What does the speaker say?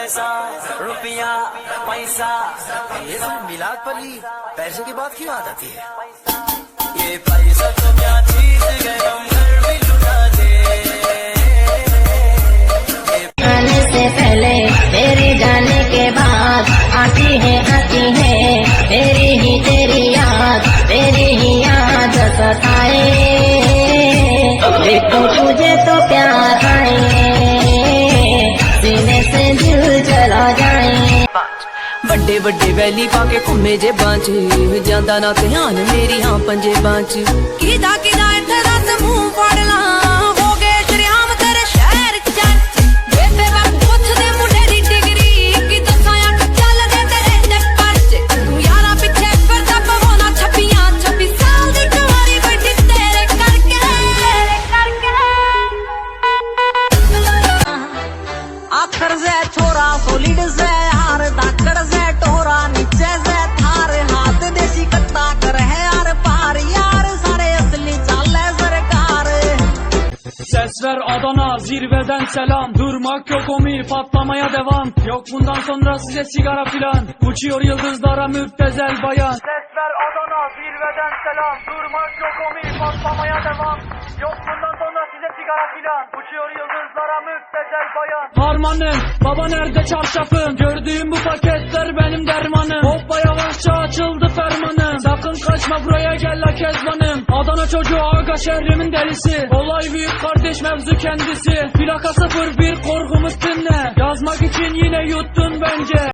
पैसा रुपया पैसा, ये सब मिलाद पर ही पैसे की बात क्यों आ जाती है? ये पैसा तो क्या चीज है, हम घर भी लुटा दे। आने से पहले तेरे जाने के बाद आती है तेरी ही याद सताए। देखो तुझे तो प्यार आए, सीने से दिल चला जाए। ਵੱਡੇ ਵੱਡੇ ਵੈਲੀ ਪਾ ਕੇ ਘੁੰਮੇ ਜੇ ਬਾਂਚ, ਜਾਂਦਾ ਨਾ ਧਿਆਨ ਮੇਰੀ ਹਾਂ ਪੰਜੇ ਬਾਂਚ। ਕਿਦਾ ਇੱਥੇ ਦੱਸ ਮੂੰਹ ਫੜ ਲਾਂ, ਹੋ ਗਏ ਸ਼ਰਿਆਮ ਤੇਰੇ ਸ਼ਹਿਰ ਚ ਜੰਚ। ਬੇਬੇ ਬਾਪੂ ਪੁੱਛਦੇ ਮੁੰਡੇ ਦੀ ਡਿਗਰੀ, ਕੀ ਦੱਸਾਂ ਅੱਖ ਚੱਲਦੇ ਤੇਰੇ ਚੱਕਰ ਚ। ਤੂੰ ਯਾਰਾਂ ਪਿੱਛੇ ਫਿਰਦਾ ਪਵਾਉਣਾ 26 ਸਾਲ ਦੀ ਕੁਆਰੀ ਬੈਠੀ ਤੇਰੇ ਕਰਕੇ। ਆਖਰ ਜ਼ੈ ਛੋਰਾ ਸੋਲਿਡ ਜ਼ੈ ਹਾਰ ਦਾਕੜ ਜ਼ੈ ਟੋਰਾ ਨੀਚੇ ਜ਼ੈ ਥਾਰ ਹਾथ ਦੇਸੀ ਕੱਟਾ ਕਰ ਹੈ ਯਾਰ ਪਾਰ ਯਾਰ ਸਾਰੇ ਅਸਲੀ ਚਾਲੇ ਸਰਕਾਰ। Ses ver Adana, zirveden selam. Durmak yok Omir, patlamaya devam. Yok bundan sonra size sigara filan, uçuyor yıldızlara müptezel bayan. Ses ver Adana, zirveden selam. Durmak yok Omir, patlamaya devam. Yok bundan sonra size sigara filan, uçuyor yıldızlara müptezel bayan. Harmanım, baba nerede çarşafım? Gördüğüm bu paketler benim dermanım. Hoppa yavaşça açıldı fermanım. Sakın kaçma buraya gel la kezbanım. Adana çocuğu aga şehrimin delisi. Olay büyük kardeş mevzu kendisi. Plaka 01 korkumuz dinle. Yazmak için yine yuttun bence.